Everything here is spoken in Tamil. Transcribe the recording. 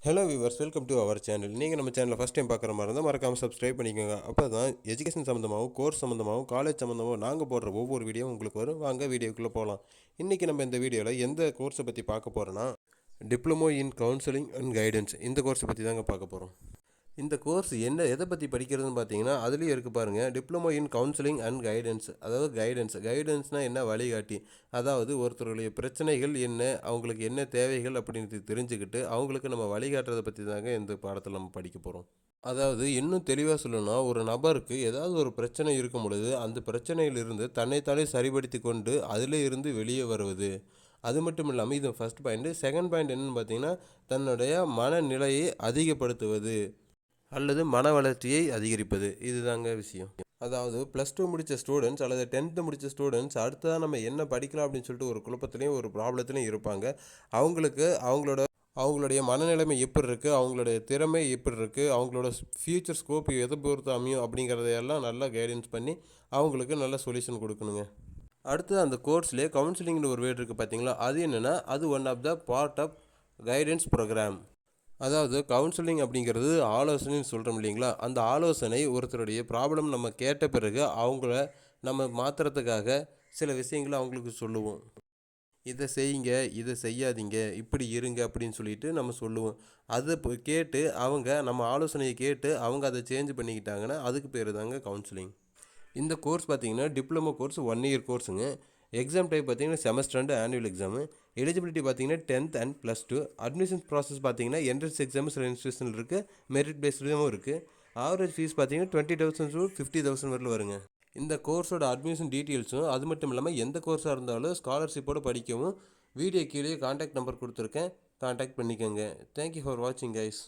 Hello viewers, welcome to our channel. நீங்கள் நம்ம சேனலில் ஃபஸ்ட் டைம் பார்க்குற மாதிரி இருந்தால் மறக்காமல் சப்ஸ்கிரைப் பண்ணிக்கோங்க. அப்போ தான் எஜுகேஷன் சம்மந்தமாகவும் கோர்ஸ் சம்மந்தமாகவும் காலேஜ் சம்மந்தமாகவும் நாங்கள் போடுற ஒவ்வொரு வீடியோவும் உங்களுக்கு வரும். வாங்க வீடியோக்குள்ளே போகலாம். இன்றைக்கி நம்ம இந்த வீடியோவில் எந்த கோர்ஸை பற்றி பார்க்க போகிறோன்னா, diploma in counselling and guidance, இந்த கோர்ஸை பற்றி தாங்க பார்க்க போகிறோம். இந்த கோர்ஸ் எதை பற்றி படிக்கிறதுன்னு பார்த்தீங்கன்னா, அதுலேயும் இருக்குது பாருங்கள், diploma in counselling and guidance. அதாவது கைடன்ஸ்னால் என்ன, வழிகாட்டி. அதாவது ஒருத்தருடைய பிரச்சனைகள் என்ன, அவங்களுக்கு என்ன தேவைகள் அப்படின்னு தெரிஞ்சுக்கிட்டு அவங்களுக்கு நம்ம வழிகாட்டுறதை பற்றி தாங்க இந்த பாடத்தில் நம்ம படிக்க போகிறோம். அதாவது இன்னும் தெளிவாக சொல்லணும்னா, ஒரு நபருக்கு ஏதாவது ஒரு பிரச்சனை இருக்கும் பொழுது அந்த பிரச்சனையிலிருந்து தன்னைத்தானே சரிப்படுத்தி கொண்டு அதில் இருந்து வெளியே வருவது. அது மட்டும் இல்லாமல் இது ஃபஸ்ட் பாயிண்ட்டு. செகண்ட் பாயிண்ட் என்னென்னு பார்த்தீங்கன்னா, தன்னுடைய மனநிலையை அதிகப்படுத்துவது அல்லது மன வளர்ச்சியை அதிகரிப்பது. இதுதாங்க விஷயம். அதாவது +2 முடித்த ஸ்டூடெண்ட்ஸ் அல்லது 10th முடித்த ஸ்டூடெண்ட்ஸ் அடுத்ததான் நம்ம என்ன படிக்கலாம் அப்படின்னு சொல்லிட்டு ஒரு குழப்பத்துலேயும் ஒரு ப்ராப்ளத்துலையும் இருப்பாங்க. அவங்களுக்கு அவங்களுடைய மனநிலைமை எப்படி இருக்குது, அவங்களுடைய திறமை எப்படி இருக்குது, அவங்களோட ஃப்யூச்சர் ஸ்கோப் எதை பொறுத்து அமையும் அப்படிங்கிறதையெல்லாம் நல்லா கைடன்ஸ் பண்ணி அவங்களுக்கு நல்ல சொல்யூஷன் கொடுக்கணுங்க. அடுத்து அந்த கோர்ஸ்லேயே கவுன்சிலிங்னு ஒரு வேர்டு இருக்குது பார்த்தீங்களா, அது என்னென்னா, அது one of the part of guidance programme. அதாவது கவுன்சிலிங் அப்படிங்கிறது ஆலோசனைன்னு சொல்கிறோம் இல்லைங்களா, அந்த ஆலோசனை ஒருத்தருடைய ப்ராப்ளம் நம்ம கேட்ட பிறகு அவங்கள நம்ம மாற்றுறதுக்காக சில விஷயங்களை அவங்களுக்கு சொல்லுவோம். இதை செய்யுங்க, இதை செய்யாதீங்க, இப்படி இருங்க அப்படின்னு சொல்லிட்டு நம்ம சொல்லுவோம். அதை கேட்டு அவங்க நம்ம ஆலோசனையை கேட்டு அவங்க அதை சேஞ்ச் பண்ணிக்கிட்டாங்கன்னா அதுக்கு பேர் தாங்க கவுன்சிலிங். இந்த கோர்ஸ் பார்த்தீங்கன்னா டிப்ளமோ கோர்ஸ் 1 இயர் கோர்ஸுங்க. எக்ஸாம் டைப் பார்த்தீங்கன்னா semester and annual exam. Eligibility பார்த்தீங்கன்னா 10th அண்ட் +2. அட்மிஷன் ப்ராசஸ் பார்த்தீங்கன்னா என்ட்ரன்ஸ் எக்ஸாம் சில இன்ஸ்டியூஷன் இருக்குது, மெரிட் பேஸ்டும் இருக்குது. ஆவரேஜ் ஃபீஸ் பார்த்தீங்கன்னா 20,000 to 50,000 வரல வருங்க. இந்த கோர்ஸோட அட்மிஷன் டீட்டெயில்ஸும் அது மட்டும் இல்லாமல் எந்த கோர்ஸாக இருந்தாலும் ஸ்காலர்ஷிப்போடு படிக்கவும் வீடியோ கீழே கான்டாக்ட் நம்பர் கொடுத்துருக்கேன், கான்டாக்ட் பண்ணிக்கோங்க. தேங்க்யூ ஃபார் வாட்சிங் கைஸ்.